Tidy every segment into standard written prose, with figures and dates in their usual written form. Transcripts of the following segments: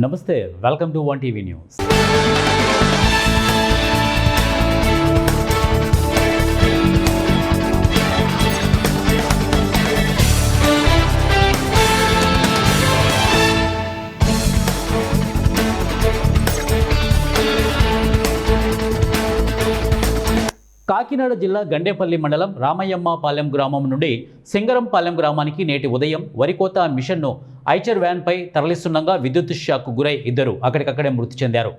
నమస్తే, welcome to 1TV news. Kakinada జిల్లా గండేపల్లి మండలం రామయ్యమ్మపాలెం గ్రామం నుండి సింగరంపాలెం గ్రామానికి నేటి ఉదయం వరికోత మిషన్ను ఐచర్ వ్యాన్పై తరలిస్తుండగా విద్యుత్ షాక్కు గురై ఇద్దరు అక్కడికక్కడే మృతి చెందారు.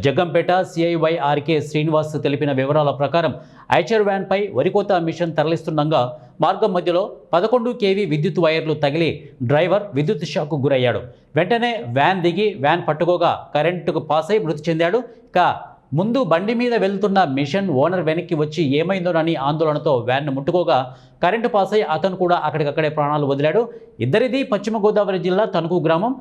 జగ్గంపేట CIYRK శ్రీనివాస్ తెలిపిన వివరాల ప్రకారం ఐచర్ వ్యాన్పై వరికోత మిషన్ తరలిస్తుండగా మార్గం మధ్యలో 11 kV విద్యుత్ వైర్లు తగిలి డ్రైవర్ విద్యుత్ షాక్కు గురయ్యాడు. వెంటనే వ్యాన్ దిగి వ్యాన్ పట్టుకోగా కరెంటుకు పాస్ అయి మృతి చెందాడు. ముందు బండి మీద వెళ్తున్న మిషన్ ఓనర్ వెనక్కి వచ్చి ఏమైందోనని ఆందోళనతో వ్యాన్ను ముట్టుకోగా కరెంటు పాస్ అయి అతను కూడా అక్కడికక్కడే ప్రాణాలు వదిలాడు. ఇద్దరిది పశ్చిమ గోదావరి జిల్లా తణుకు గ్రామం.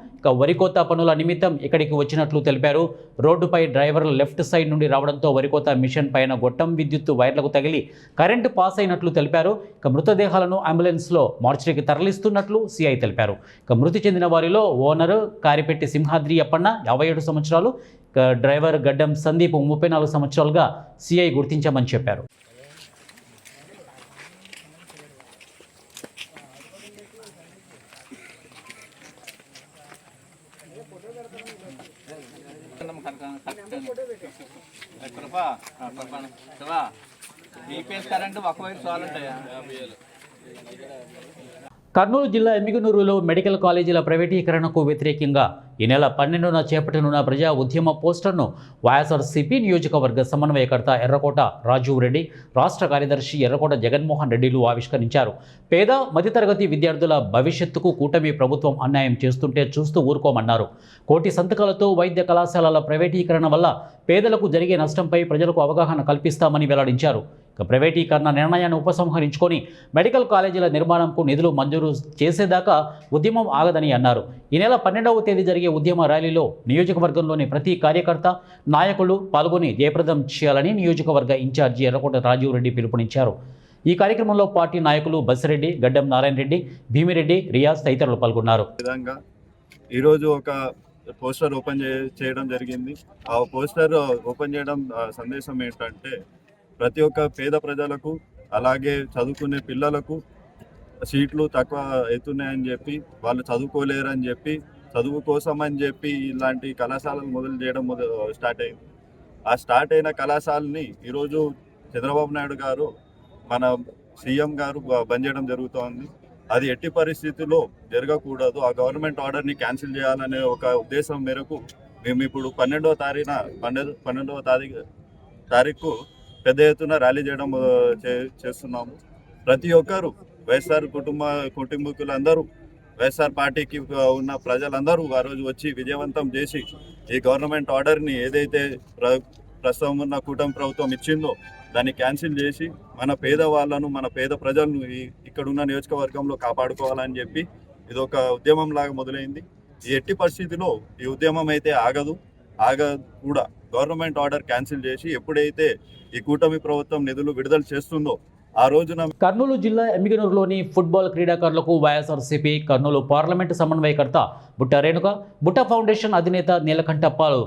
వరికోత పనుల నిమిత్తం ఇక్కడికి వచ్చినట్లు తెలిపారు. రోడ్డుపై డ్రైవర్ లెఫ్ట్ సైడ్ నుండి రావడంతో వరికోత మిషన్ పైన గొట్టం విద్యుత్ వైర్లకు తగిలి కరెంటు పాస్ అయినట్లు తెలిపారు. మృతదేహాలను అంబులెన్స్లో మార్చికి తరలిస్తున్నట్లు సిఐ తెలిపారు. మృతి చెందిన వారిలో ఓనర్ కారిపెట్టి సింహాద్రి అప్పన్న 57 సంవత్సరాలు, డ్రైవర్ గడ్డం సందీప్ 34 సంవత్సరాలుగా సిఐ గుర్తించామని చెప్పారు. కర్నూలు జిల్లా ఎమ్మిగనూరులో మెడికల్ కాలేజీల ప్రైవేటీకరణకు వ్యతిరేకంగా ఈ నెల 12న చేపట్టనున్న ప్రజా ఉద్యమ పోస్టర్ను వైఎస్ఆర్సీపీ నియోజకవర్గ సమన్వయకర్త ఎర్రకోట రాజీవ్ రెడ్డి, రాష్ట్ర కార్యదర్శి ఎర్రకోట జగన్మోహన్ రెడ్డిలు ఆవిష్కరించారు. పేద మధ్యతరగతి విద్యార్థుల భవిష్యత్తుకు కూటమి ప్రభుత్వం అన్యాయం చేస్తుంటే చూస్తూ ఊరుకోమన్నారు. కోటి సంతకాలతో వైద్య కళాశాలల ప్రైవేటీకరణ వల్ల పేదలకు జరిగే నష్టంపై ప్రజలకు అవగాహన కల్పిస్తామని వెల్లడించారు. ప్రైవేటీకరణ నిర్ణయాన్ని ఉపసంహరించుకొని మెడికల్ కాలేజీల నిర్మాణంకు నిధులు మంజూరు చేసేదాకా ఉద్యమం ఆగదని అన్నారు. ఈ నెల 12వ తేదీ జరిగే ఉద్యమ ర్యాలీలో నియోజకవర్గంలోని ప్రతి కార్యకర్త, నాయకులు పాల్గొని జయప్రదం చేయాలని నియోజకవర్గ ఇన్ఛార్జి ఎర్రకోట రాజీవ్ రెడ్డి పిలుపునిచ్చారు. ఈ కార్యక్రమంలో పార్టీ నాయకులు బసిరెడ్డి, గడ్డం నారాయణ రెడ్డి, భీమిరెడ్డి, రియాజ్ తదితరులు పాల్గొన్నారు. ఈరోజు ఒక పోస్టర్ ఓపెన్ చేయడం జరిగింది. ఆ పోస్టర్ ఓపెన్ చేయడం సందేశం ఏంటంటే, ప్రతి ఒక్క పేద ప్రజలకు అలాగే చదువుకునే పిల్లలకు సీట్లు తక్కువ అవుతున్నాయని చెప్పి, వాళ్ళు చదువుకోలేరని చెప్పి, చదువు కోసం అని చెప్పి ఇలాంటి కళాశాలలు మొదలు చేయడం స్టార్ట్ అయింది. ఆ స్టార్ట్ అయిన కళాశాలని ఈరోజు చంద్రబాబు నాయుడు గారు, మన సీఎం గారు బంద్ చేయడం జరుగుతోంది. అది ఎట్టి పరిస్థితుల్లో జరగకూడదు. ఆ గవర్నమెంట్ ఆర్డర్ని క్యాన్సిల్ చేయాలనే ఒక ఉద్దేశం మేరకు మేము ఇప్పుడు 12వ తారీఖు పెద్ద ఎత్తున ర్యాలీ చేయడం చేస్తున్నాము. ప్రతి ఒక్కరు వైఎస్ఆర్ కుటుంబీకులందరూ, వైఎస్ఆర్ పార్టీకి ఉన్న ప్రజలందరూ ఆ రోజు వచ్చి విజయవంతం చేసి ఈ గవర్నమెంట్ ఆర్డర్ని ఏదైతే ప్రస్తుతం ఉన్న కూటమి ప్రభుత్వం ఇచ్చిందో దాన్ని క్యాన్సిల్ చేసి మన పేదవాళ్ళను, మన పేద ప్రజలను ఇక్కడున్న నియోజకవర్గంలో కాపాడుకోవాలని చెప్పి ఇది ఒక ఉద్యమం లాగా మొదలైంది. ఈ ఎట్టి పరిస్థితిలో ఈ ఉద్యమం అయితే ఆగదు కూడా. గవర్నమెంట్ ఆర్డర్ క్యాన్సిల్ చేసి ఎప్పుడైతే ఈ కూటమి ప్రభుత్వం నిధులు విడుదల చేస్తుందో ఆ రోజున కర్నూలు జిల్లా ఎమ్మిగనూరులోని ఫుట్బాల్ క్రీడాకారులకు వైఎస్ఆర్సీపీ కర్నూలు పార్లమెంటు సమన్వయకర్త బుట్ట రేణుక, బుట్ట ఫౌండేషన్ అధినేత నీలకంఠ పాల్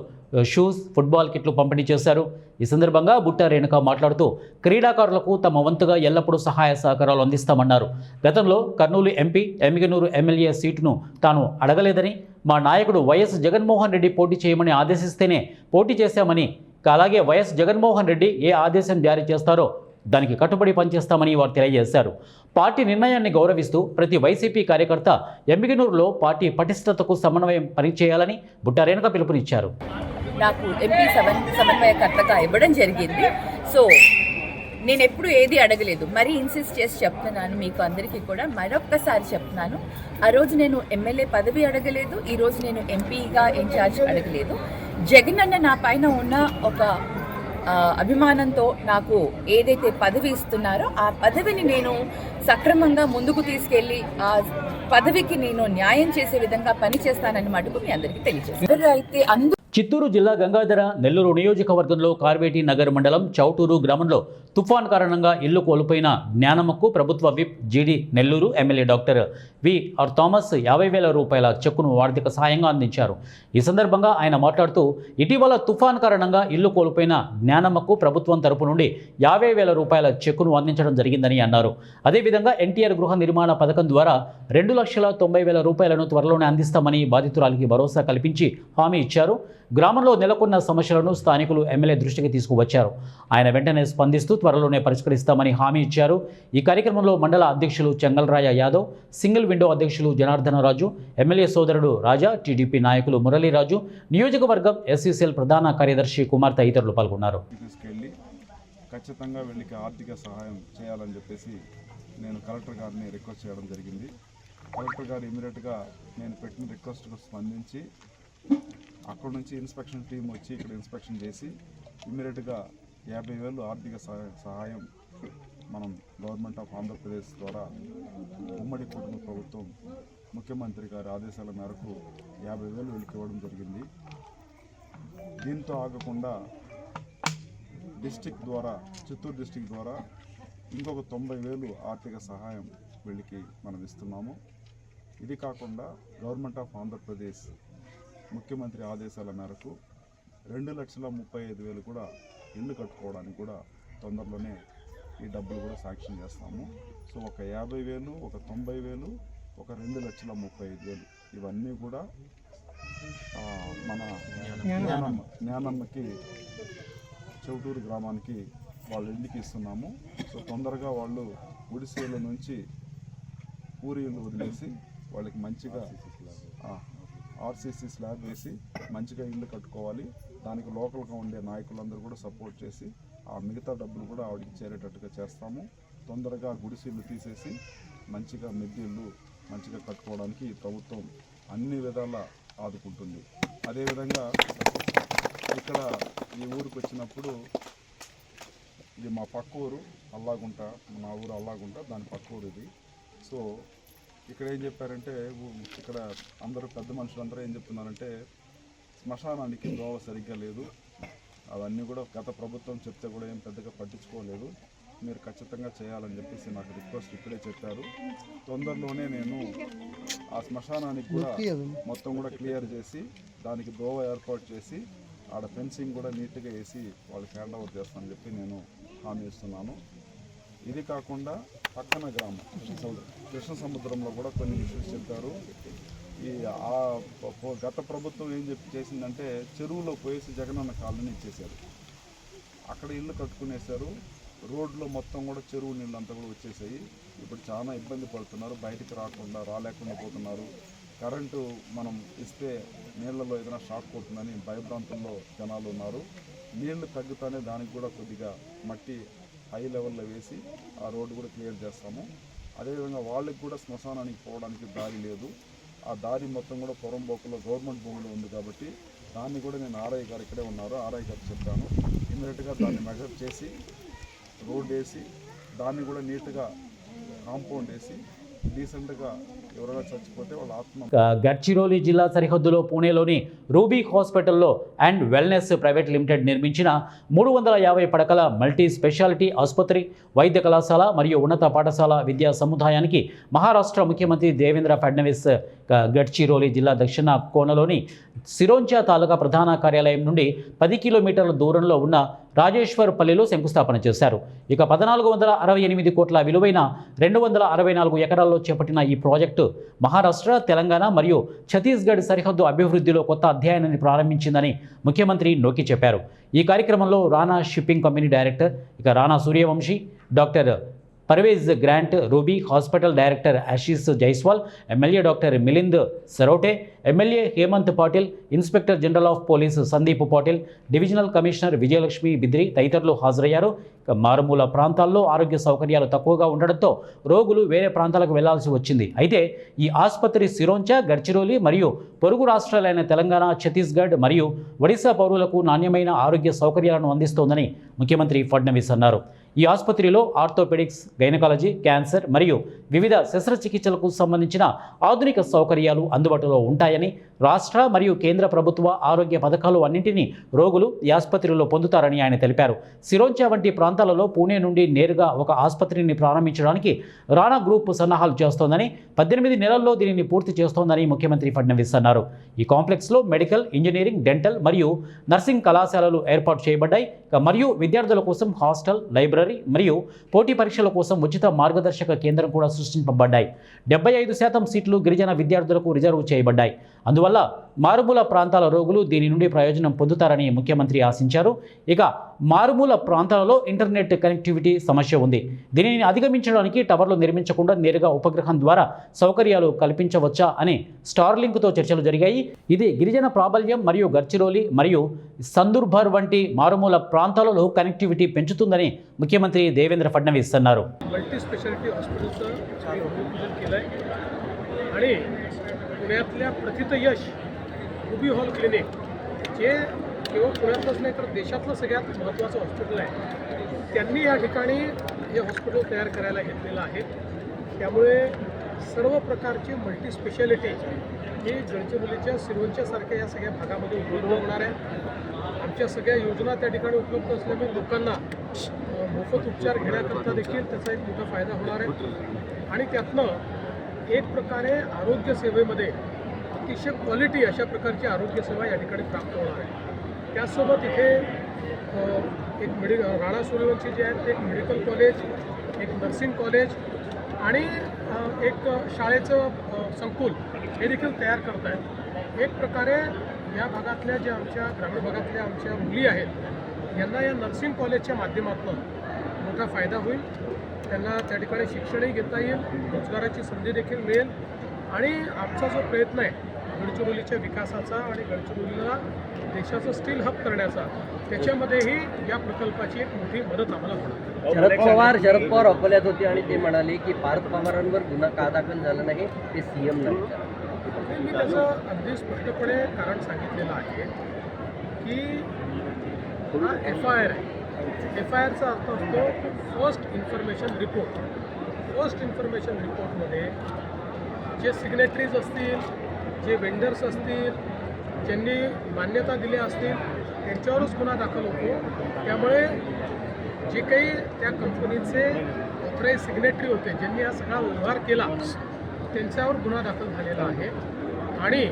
షూస్, ఫుట్బాల్ కిట్లు పంపిణీ చేశారు. ఈ సందర్భంగా బుట్ట రేణుక మాట్లాడుతూ క్రీడాకారులకు తమ వంతుగా ఎల్లప్పుడూ సహాయ సహకారాలు అందిస్తామన్నారు. గతంలో కర్నూలు ఎంపీ, ఎమ్మిగనూరు ఎమ్మెల్యే సీటును తాను అడగలేదని, మా నాయకుడు వైఎస్ జగన్మోహన్ రెడ్డి పోటీ చేయమని ఆదేశిస్తేనే పోటీ చేశామని, అలాగే వైఎస్ జగన్మోహన్ రెడ్డి ఏ ఆదేశం జారీ చేస్తారో దానికి కట్టుబడి పనిచేస్తామని వారు తెలియజేశారు. పార్టీ నిర్ణయాన్ని గౌరవిస్తూ ప్రతి వైసీపీ కార్యకర్త ఎమ్మిగనూరులో పార్టీ పటిష్టతకు సమన్వయం పనిచేయాలని బుట్ట రేణుక పిలుపునిచ్చారు. నాకు ఎంపీ సమన్వయకర్తగా ఇవ్వడం జరిగింది. సో నేను ఎప్పుడు ఏది అడగలేదు, మరీ ఇన్సిస్ట్ చేసి చెప్తున్నాను మీకు అందరికీ కూడా. మరొక్కసారి చెప్తున్నాను, ఆ రోజు నేను ఎమ్మెల్యే పదవి అడగలేదు, ఈరోజు నేను ఎంపీగా ఇన్ఛార్జ్ అడగలేదు. జగన్ అన్న నా పైన ఉన్న ఒక అభిమానంతో నాకు ఏదైతే పదవి ఇస్తున్నారో ఆ పదవిని నేను సక్రమంగా ముందుకు తీసుకెళ్ళి ఆ పదవికి నేను న్యాయం చేసే విధంగా పనిచేస్తానని మటుకు మీ అందరికీ తెలియజేస్తాను. అయితే చిత్తూరు జిల్లా గంగాధర నెల్లూరు నియోజకవర్గంలో కార్వేటి నగర్ మండలం చౌటూరు గ్రామంలో తుఫాన్ కారణంగా ఇల్లు కోల్పోయిన జ్ఞానమ్మకు ప్రభుత్వ whip GD Nellore MLA doctor R Thomas 50,000 రూపాయల చెక్కును ఆర్థిక సహాయంగా అందించారు. ఈ సందర్భంగా ఆయన మాట్లాడుతూ ఇటీవల తుఫాన్ కారణంగా ఇల్లు కోల్పోయిన జ్ఞానమ్మకు ప్రభుత్వం తరపు నుండి 50,000 రూపాయల చెక్కును అందించడం జరిగిందని అన్నారు. అదేవిధంగా ఎన్టీఆర్ గృహ నిర్మాణ పథకం ద్వారా 2,90,000 రూపాయలను త్వరలోనే అందిస్తామని బాధితురాలికి భరోసా కల్పించి హామీ ఇచ్చారు. గ్రామంలో నెలకొన్న సమస్యలను స్థానికులు ఎమ్మెల్యే దృష్టికి తీసుకువచ్చారు. ఆయన వెంటనే స్పందిస్తూ త్వరలోనే పరిష్కరిస్తామని హామీ ఇచ్చారు. ఈ కార్యక్రమంలో మండల అధ్యక్షులు చెంగల్రాయ యాదవ్, సింగిల్ విండో అధ్యక్షులు జనార్దనరాజు, ఎమ్మెల్యే సోదరుడు రాజా, టీడీపీ నాయకులు మురళీరాజు, నియోజకవర్గం ఎస్సీసీఎల్ ప్రధాన కార్యదర్శి కుమార్ తదితరులు పాల్గొన్నారు. తీసుకెళ్ళి ఖచ్చితంగా వీళ్ళకి ఆర్థిక సహాయం చేయాలని చెప్పేసి నేను కలెక్టర్ గారిని రిక్వెస్ట్ చేయడం జరిగింది. కలెక్టర్ గారు ఇమీడియట్గా నేను పెట్టిన రిక్వెస్ట్కు స్పందించి అక్కడ నుంచి ఇన్స్పెక్షన్ టీం వచ్చి ఇక్కడ ఇన్స్పెక్షన్ చేసి ఇమీడియట్గా 50,000 ఆర్థిక సహాయం మనం గవర్నమెంట్ ఆఫ్ ఆంధ్రప్రదేశ్ ద్వారా ఉమ్మడి కుటుంబ ప్రభుత్వం ముఖ్యమంత్రి గారి ఆదేశాల మేరకు 50,000 వీళ్ళకి ఇవ్వడం జరిగింది. దీంతో ఆగకుండా డిస్టిక్ ద్వారా, చిత్తూరు డిస్టిక్ ద్వారా ఇంకొక 90,000 ఆర్థిక సహాయం వీళ్ళకి మనం ఇస్తున్నాము. ఇది కాకుండా గవర్నమెంట్ ఆఫ్ ఆంధ్రప్రదేశ్ ముఖ్యమంత్రి ఆదేశాల మేరకు 2,35,000 కూడా ఇల్లు కట్టుకోవడానికి కూడా తొందరలోనే ఈ డబ్బులు కూడా శాంక్షన్ చేస్తాము. సో ఒక 50,000, ఒక 90,000, ఒక 2,35,000 ఇవన్నీ కూడా మన జ్ఞానమ్మకి చౌటూరు గ్రామానికి వాళ్ళ ఇంటికి ఇస్తున్నాము. సో తొందరగా వాళ్ళు గుడిసెల నుంచి పూరి ఇల్లు వదిలేసి వాళ్ళకి మంచిగా ఆర్సీసీ స్లాబ్ వేసి మంచిగా ఇల్లు కట్టుకోవాలి. దానికి లోకల్గా ఉండే నాయకులందరూ కూడా సపోర్ట్ చేసి ఆ మిగతా డబ్బులు కూడా ఆవిడకి చేరేటట్టుగా చేస్తాము. తొందరగా గుడిసెళ్ళు తీసేసి మంచిగా మిద్దె ఇల్లు మంచిగా కట్టుకోవడానికి ప్రభుత్వం అన్ని విధాలా ఆదుకుంటుంది. అదేవిధంగా ఇక్కడ ఈ ఊరికి వచ్చినప్పుడు ఇది మా పక్క ఊరు అల్లాగుంట, మా ఊరు అల్లాగుంట, దాని పక్క ఊరు ఇది. సో ఇక్కడ ఏం చెప్పారంటే, ఇక్కడ అందరూ పెద్ద మనుషులందరూ ఏం చెప్తున్నారంటే శ్మశానానికి దోవ సరిగ్గా లేదు, అవన్నీ కూడా గత ప్రభుత్వం చెప్తే కూడా ఏం పెద్దగా పట్టించుకోలేదు, మీరు ఖచ్చితంగా చేయాలని చెప్పేసి నాకు రిక్వెస్ట్ ఇక్కడే చెప్పారు. తొందరలోనే నేను ఆ శ్మశానానికి కూడా మొత్తం కూడా క్లియర్ చేసి దానికి దోవ ఏర్పాటు చేసి ఆడ ఫెన్సింగ్ కూడా నీట్గా వేసి వాళ్ళకి హ్యాండ్ ఓవర్ చేస్తానని చెప్పి నేను హామీ ఇస్తున్నాను. ఇది కాకుండా పక్కన గ్రామం కృష్ణ సముద్రంలో కూడా కొన్ని ఇష్యూస్ చెప్పారు. గత ప్రభుత్వం ఏం చేసిందంటే చెరువులో పోయేసి జగనన్న కాలనీ ఇచ్చేశారు. అక్కడ ఇల్లు కట్టుకునేశారు. రోడ్లో మొత్తం కూడా చెరువు నీళ్ళు అంతా కూడా వచ్చేసాయి. ఇప్పుడు చాలా ఇబ్బంది పడుతున్నారు, బయటికి రాలేకుండా పోతున్నారు. కరెంటు మనం ఇస్తే నీళ్ళలో ఏదైనా షాక్ కొడుతుందని భయభ్రాంతంలో జనాలు ఉన్నారు. నీళ్లు తగ్గుతానే దానికి కూడా కొద్దిగా మట్టి హై లెవెల్లో వేసి ఆ రోడ్డు కూడా క్లియర్ చేస్తాము. అదేవిధంగా వాళ్ళకి కూడా శ్మశానానికి పోవడానికి దారి లేదు. ఆ దారి మొత్తం కూడా పొరంబోకులో గవర్నమెంట్ భూములు ఉంది కాబట్టి దాన్ని కూడా నేను ఆర్ఐ గారు ఇక్కడే ఉన్నారు, ఆర్ఐ గారు చెప్పాను. ఇమీడియట్గా దాన్ని మెజర్ చేసి రోడ్ వేసి దాన్ని కూడా నీట్గా కాంపౌండ్ వేసి డీసెంట్గా ఎవరైనా చచ్చిపోతే వాళ్ళ ఆత్మ. గడ్చిరోలి జిల్లా సరిహద్దులో పూణేలోని రూబీ హాస్పిటల్లో అండ్ వెల్నెస్ ప్రైవేట్ లిమిటెడ్ నిర్మించిన 350 పడకల మల్టీ స్పెషాలిటీ ఆసుపత్రి, వైద్య కళాశాల మరియు ఉన్నత పాఠశాల విద్యా సముదాయానికి మహారాష్ట్ర ముఖ్యమంత్రి దేవేంద్ర ఫడ్నవీస్ గడ్చిరోలి జిల్లా దక్షిణ కోనలోని సిరోంచా తాలూకా ప్రధాన కార్యాలయం నుండి 10 కిలోమీటర్ల దూరంలో ఉన్న రాజేశ్వర్పల్లిలో శంకుస్థాపన చేశారు. ఇక 1,468 కోట్ల విలువైన 264 ఎకరాల్లో చేపట్టిన ఈ ప్రాజెక్టు మహారాష్ట్ర, తెలంగాణ మరియు ఛత్తీస్గఢ్ సరిహద్దు అభివృద్ధిలో కొత్త అధ్యాయాన్ని ప్రారంభించిందని ముఖ్యమంత్రి నొక్కి చెప్పారు. ఈ కార్యక్రమంలో Rana shipping company director Rana Suryavanshi, doctor Parvez Grant, Ruby Hospital director Ashish Jaiswal, MLA doctor Milind Sarote, MLA Hemant Patil, inspector general of police Sandeep Patil, divisional commissioner Vijayalakshmi Bidri తదితరులు హాజరయ్యారు. మారుమూల ప్రాంతాల్లో ఆరోగ్య సౌకర్యాలు తక్కువగా ఉండడంతో రోగులు వేరే ప్రాంతాలకు వెళ్లాల్సి వచ్చింది. అయితే ఈ ఆసుపత్రి సిరోంచా, గడ్చిరోలి మరియు పొరుగు రాష్ట్రాలైన తెలంగాణ, ఛత్తీస్గఢ్ మరియు ఒడిశా పౌరులకు నాణ్యమైన ఆరోగ్య సౌకర్యాలను అందిస్తోందని ముఖ్యమంత్రి ఫడ్నవీస్ అన్నారు. ఈ ఆసుపత్రిలో ఆర్థోపెడిక్స్, గైనకాలజీ, క్యాన్సర్ మరియు వివిధ శస్త్రచికిత్సలకు సంబంధించిన ఆధునిక సౌకర్యాలు అందుబాటులో ఉంటాయని, రాష్ట్ర మరియు కేంద్ర ప్రభుత్వ ఆరోగ్య పథకాలు అన్నింటినీ రోగులు ఈ ఆసుపత్రిలో పొందుతారని ఆయన తెలిపారు. సిరోంచా వంటి ప్రాంతాలలో పూణే నుండి నేరుగా ఒక ఆసుపత్రిని ప్రారంభించడానికి రాణా గ్రూప్ సన్నాహాలు చేస్తోందని, 18 నెలల్లో దీనిని పూర్తి చేస్తోందని ముఖ్యమంత్రి ఫడ్నవీస్ అన్నారు. ఈ కాంప్లెక్స్లో మెడికల్, ఇంజనీరింగ్, డెంటల్ మరియు నర్సింగ్ కళాశాలలు ఏర్పాటు చేయబడ్డాయి మరియు విద్యార్థుల కోసం హాస్టల్, లైబ్రరీ మరియు పోటీ పరీక్షల కోసం ఉచిత మార్గదర్శక కేంద్రం కూడా సృష్టించబడ్డాయి. 75% సీట్లు గిరిజన విద్యార్థులకు రిజర్వ్ చేయబడ్డాయి. అందువల్ల మారుమూల ప్రాంతాల రోగులు దీని నుండి ప్రయోజనం పొందుతారని ముఖ్యమంత్రి ఆశించారు. ఇక మారుమూల ప్రాంతాలలో ఇంటర్నెట్ కనెక్టివిటీ సమస్య ఉంది. దీనిని అధిగమించడానికి టవర్లు నిర్మించకుండా నేరుగా ఉపగ్రహం ద్వారా సౌకర్యాలు కల్పించవచ్చా అని స్టార్లింక్తో చర్చలు జరిగాయి. ఇది గిరిజన ప్రాబల్యం మరియు గడ్చిరోలి మరియు సందుర్భర్ వంటి మారుమూల ప్రాంతాలలో कनेक्टिव्हिटी पेंचुతుందని मुख्यमंत्री देवेंद्र फडणवीस అన్నారు. मल्टी स्पेशालिटी हॉस्पिटलचं आम्ही भूमिपूजन केलं आहे आणि पुण्यातल्या प्रथित यश रुबी हॉल क्लिनिक जे केवळ पुण्यातलंच नाही तर देशातलं सगळ्यात महत्त्वाचं हॉस्पिटल आहे, त्यांनी या ठिकाणी हे हॉस्पिटल तयार करायला घेतलेलं आहे. त्यामुळे सर्व प्रकारची मल्टी स्पेशालिटी ही गडचिरोलीच्या सिरोंच्यासारख्या या सगळ्या भागामध्ये उपलब्ध होणार आहे. आमच्या सगळ्या योजना त्या ठिकाणी उपलब्ध असल्यामुळे लोकांना मोफत उपचार घेण्याकरता देखील त्याचा एक मोठा फायदा होणार आहे आणि त्यातनं एक प्रकारे आरोग्य सेवेमध्ये अतिशय क्वालिटी अशा प्रकारची आरोग्य सेवा या ठिकाणी प्राप्त होणार आहे. त्यासोबत इथे एक राणा सूर्यवंशी जे आहेत ते एक मेडिकल कॉलेज, एक नर्सिंग कॉलेज आणि एक शाळेचं संकुल हे देखील तयार करत आहेत. एक प्रकारे या भागातल्या ज्या आमच्या ग्रामीण भागातल्या आमच्या मुली आहेत यांना या नर्सिंग कॉलेजच्या माध्यमातून मोठा फायदा होईल. त्यांना त्या ठिकाणी शिक्षणही घेता येईल, रोजगाराची संधी देखील मिळेल आणि आमचा जो प्रयत्न आहे गडचिरोलीच्या विकासाचा आणि गडचिरोलीला देशाचं स्टील हब करण्याचा, त्याच्यामध्येही या प्रकल्पाची एक मोठी मदत आम्हाला होणार. शरद पवार अकोल्यात होते आणि ते म्हणाले की पार्थ पवारांवर गुन्हा का दाखल झाला नाही ते सीएम नाही. मी त्याचं अगदी स्पष्टपणे कारण सांगितलेलं आहे की हा FIR आहे. FIRचा अर्थ असतो first information report. First information रिपोर्टमध्ये जे सिग्नेटरीज असतील, जे वेंडर्स असतील, ज्यांनी मान्यता दिल्या असतील त्यांच्यावरच गुन्हा दाखल होतो. त्यामुळे जे काही त्या कंपनीचे ऑथराईज सिग्नेटरी होते, ज्यांनी हा सगळा व्यवहार केला, त्यांच्यावर गुन्हा दाखल झालेला आहे आणि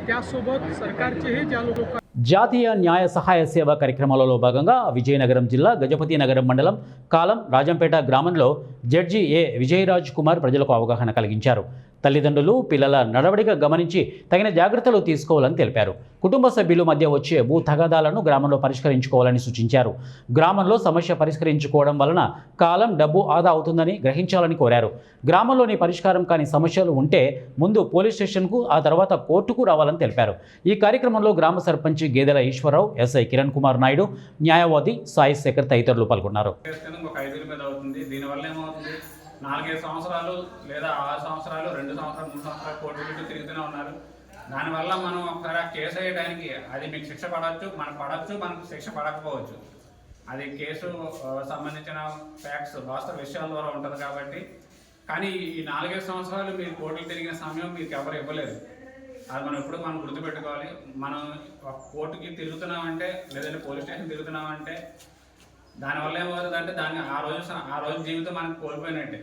त्यासोबत सरकारचेही ज्या लोक జాతీయ న్యాయ సహాయ సేవ కార్యక్రమాలలో భాగంగా విజయనగరం జిల్లా గజపతి నగరం మండలం కాలం రాజంపేట గ్రామంలో జడ్జి ఏ విజయరాజ్ కుమార్ ప్రజలకు అవగాహన కలిగించారు. తల్లిదండ్రులు పిల్లల నడవడిక గమనించి తగిన జాగ్రత్తలు తీసుకోవాలని తెలిపారు. కుటుంబ సభ్యుల మధ్య వచ్చే భూ తగాదాలను గ్రామంలో పరిష్కరించుకోవాలని సూచించారు. గ్రామంలో సమస్య పరిష్కరించుకోవడం వలన కాలం, డబ్బు ఆదా అవుతుందని గ్రహించాలని కోరారు. గ్రామంలోని పరిష్కారం కాని సమస్యలు ఉంటే ముందు పోలీస్ స్టేషన్కు, ఆ తర్వాత కోర్టుకు రావాలని తెలిపారు. ఈ కార్యక్రమంలో గ్రామ సర్పంచ్ గేదెల ఈశ్వరరావు, ఎస్ఐ కిరణ్ కుమార్ నాయుడు, న్యాయవాది సాయి శేఖర్ తదితరులు పాల్గొన్నారు. 4-5 సంవత్సరాలు లేదా 6 సంవత్సరాలు, 2 సంవత్సరాలు, 3 సంవత్సరాలు కోర్టు చుట్టూ తిరుగుతూనే ఉన్నారు. దానివల్ల మనం ఒకసారి కేసు వేయడానికి అది మీకు శిక్ష పడవచ్చు, మనకు పడవచ్చు, మనకు శిక్ష పడకపోవచ్చు. అది కేసు సంబంధించిన ఫ్యాక్ట్స్, వాస్తవ విషయాల ద్వారా ఉంటుంది కాబట్టి. కానీ ఈ 4-5 సంవత్సరాలు మీరు కోర్టులు తిరిగిన సమయం మీకు ఎవరు ఇవ్వలేదు. అది మనం ఎప్పుడు మనం గుర్తుపెట్టుకోవాలి. మనం కోర్టుకి తిరుగుతున్నామంటే, లేదంటే పోలీస్ స్టేషన్ తిరుగుతున్నామంటే దానివల్ల ఏమవుతుందంటే ఆ రోజు జీవితం మనకు కోల్పోయినట్టే.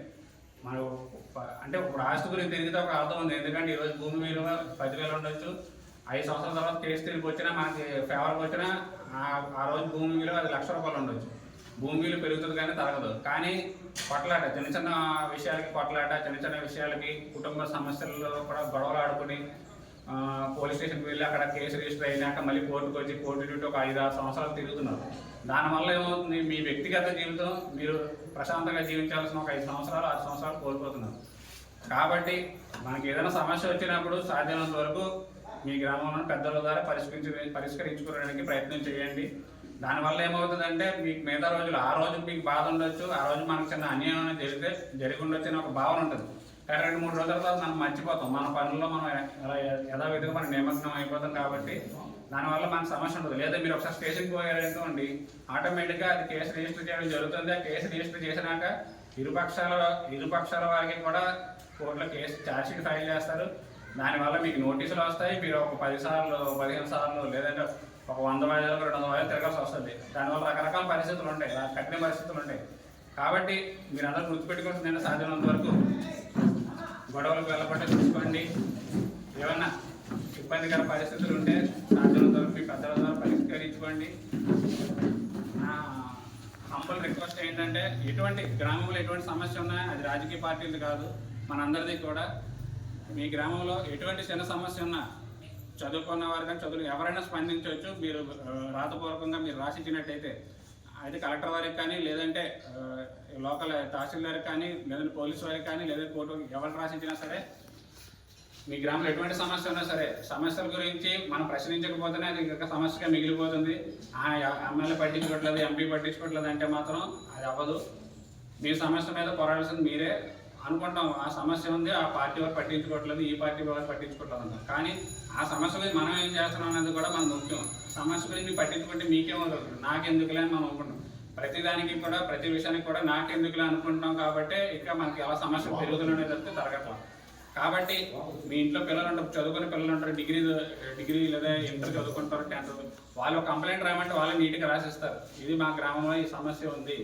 మనం అంటే ఇప్పుడు ఆస్తి గురించి తిరిగితే ఒక అర్థం ఉంది. ఎందుకంటే ఈరోజు భూమి విలువ 10,000 ఉండొచ్చు, 5 సంవత్సరాల తర్వాత కేసు తిరిగి వచ్చినా మనకి ఫేవర్కి వచ్చినా ఆ రోజు భూమి విలువ 1,00,000 రూపాయలు ఉండొచ్చు. భూమి విలువ పెరుగుతుంది కానీ తరగదు. కానీ కొట్లాట, చిన్న చిన్న విషయాలకి కొట్లాట, చిన్న చిన్న విషయాలకి కుటుంబ సమస్యల్లో కూడా గొడవలు ఆడుకుని పోలీస్ స్టేషన్కి వెళ్ళి అక్కడ కేసు రిజిస్టర్ అయినాక మళ్ళీ కోర్టుకు వచ్చి కోర్టు డ్యూటీ ఒక 5-6 సంవత్సరాలు తిరుగుతున్నారు. దానివల్ల ఏమవుతుంది, మీ వ్యక్తిగత జీవితం మీరు ప్రశాంతంగా జీవించాల్సిన ఒక 5 సంవత్సరాలు 6 సంవత్సరాలు కోల్పోతున్నారు. కాబట్టి మనకి ఏదైనా సమస్య వచ్చినప్పుడు సాధ్యమైనంత వరకు మీ గ్రామంలో పెద్దల ద్వారా పరిష్కరించుకోవడానికి ప్రయత్నం చేయండి. దానివల్ల ఏమవుతుందంటే మీకు మిగతా రోజులు, ఆ రోజు మీకు బాధ ఉండొచ్చు, ఆ రోజు మనకు చిన్న అన్యాయం జరిగి ఉండొచ్చు అని ఒక భావన ఉంటుంది. కానీ 2-3 రోజుల తర్వాత మనం మర్చిపోతాం, మన పనుల్లో మనం యథావిధిగా మనం నిమగ్నం అయిపోతాం. కాబట్టి దానివల్ల మనకు సమస్య ఉంటుంది. లేదా మీరు ఒకసారి స్టేషన్కి పోయారనుకోండి, ఆటోమేటిక్గా అది కేసు రిజిస్టర్ చేయడం జరుగుతుంది. ఆ కేసు రిజిస్టర్ చేసినాక ఇరుపక్షాల వారికి కూడా కోర్టులో కేసు ఛార్జ్షీట్ ఫైల్ చేస్తారు. దానివల్ల మీకు నోటీసులు వస్తాయి. మీరు ఒక 10 సార్లు 15 సార్లు లేదంటే ఒక 100 వాయిదాలు 200 వాయిదాలు తిరగాల్సి వస్తుంది. దానివల్ల రకరకాల పరిస్థితులు ఉంటాయి, కఠిన పరిస్థితులు ఉంటాయి. కాబట్టి మీరు అందరూ గుర్తుపెట్టుకుంటుందంటే సాధ్యమైనంత వరకు గొడవలకు వెళ్ళకుండా చూసుకోండి. ఏమన్నా ఇబ్బందికర పరిస్థితులు ఉంటే సాధ్యమైనంత వరకు మీ పెద్దల ద్వారా పరిష్కరించుకోండి. హంబల్ రిక్వెస్ట్ ఏంటంటే ఎటువంటి గ్రామంలో ఎటువంటి సమస్య ఉన్నా అది రాజకీయ పార్టీలు కాదు, మనందరిది కూడా. మీ గ్రామంలో ఎటువంటి చిన్న సమస్య ఉన్నా చదువుకున్న వారు కానీ ఎవరైనా స్పందించవచ్చు. మీరు రాతపూర్వకంగా మీరు రాసిచ్చినట్టయితే అది కలెక్టర్ వారికి కానీ లేదంటే లోకల్ తహసీల్దార్కి కానీ లేదంటే పోలీసు వారికి కానీ లేదంటే కోర్టు ఎవరు రాసిచ్చినా సరే మీ గ్రామంలో ఎటువంటి సమస్య ఉన్నా సరే సమస్యల గురించి మనం ప్రశ్నించకపోతేనే అది ఇంకా సమస్యగా మిగిలిపోతుంది. ఎమ్మెల్యే పట్టించుకోవట్లేదు, ఎంపీ పట్టించుకోవట్లేదు అంటే మాత్రం అది అవ్వదు. మీ సమస్య మీద పోరాడాల్సింది మీరే. అనుకుంటాం ఆ సమస్య ఉంది, ఆ పార్టీ వారు పట్టించుకోవట్లేదు, ఈ పార్టీ వారు పట్టించుకోవట్లేదు అంటాం. కానీ ఆ సమస్య గురించి మనం ఏం చేస్తున్నాం అనేది కూడా మనకు ముఖ్యం. సమస్య గురించి మీరు పట్టించుకుంటే మీకేమవుతుంది, నాకెందుకులే అని మనం అనుకుంటాం. ప్రతిదానికి కూడా ప్రతి విషయానికి కూడా నాకెందుకులే అనుకుంటున్నాం. కాబట్టి ఇంకా మనకి అలా సమస్యలు పెరుగుతున్నాయి తప్పితే తరగట్లేదు. కాబట్టి మీ ఇంట్లో పిల్లలు ఉంటారు, చదువుకునే పిల్లలు ఉంటారు, డిగ్రీ లేదా ఇంటర్ చదువుకుంటారు, 10th వాళ్ళు కంప్లైంట్ రాయమంటే వాళ్ళు నీట్గా రాసిస్తారు. ఇది మా గ్రామంలో ఈ సమస్య ఉంది,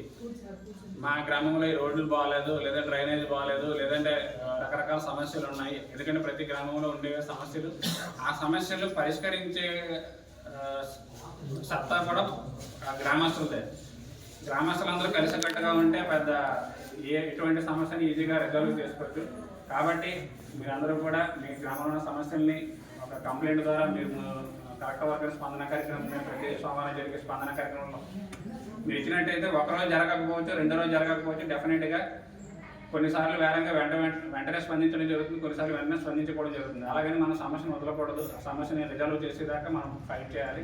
మా గ్రామంలో ఈ రోడ్లు బాగాలేదు, లేదా డ్రైనేజ్ బాగాలేదు, లేదంటే రకరకాల సమస్యలు ఉన్నాయి. ఎందుకంటే ప్రతి గ్రామంలో ఉండే సమస్యలు, ఆ సమస్యలు పరిష్కరించే సత్తా కూడా గ్రామస్తులదే. గ్రామస్తులందరూ కలిసికట్టుగా ఉంటే పెద్ద ఎటువంటి సమస్యని ఈజీగా రిజాల్వ్ చేసుకోవచ్చు. కాబట్టి మీరందరూ కూడా మీ గ్రామంలో సమస్యల్ని ఒక కంప్లైంట్ ద్వారా మీరు కలెక్టర్ వర్గ స్పందన కార్యక్రమం, ప్రతి సోమవారం జరిగే స్పందన కార్యక్రమంలో మీరు ఇచ్చినట్టయితే ఒకరోజు జరగకపోవచ్చు, 2వ రోజు జరగకపోవచ్చు, డెఫినెట్గా కొన్నిసార్లు వేరంగా వెంటనే స్పందించడం జరుగుతుంది, కొన్నిసార్లు వెంటనే స్పందించకపోవడం జరుగుతుంది. అలాగని మనం సమస్యను వదలకూడదు, ఆ సమస్యని రిజాల్వ్ చేసేదాకా మనం ఫైట్ చేయాలి.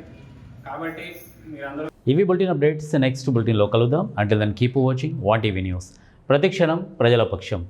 కాబట్టి మీరందరూ ఇవి బులెటిన్ అప్డేట్స్. నెక్స్ట్ బులెటిన్లో కలుద్దాం. Until then keep watching 1 TV news. ప్రతిక్షణం ప్రజల పక్షం.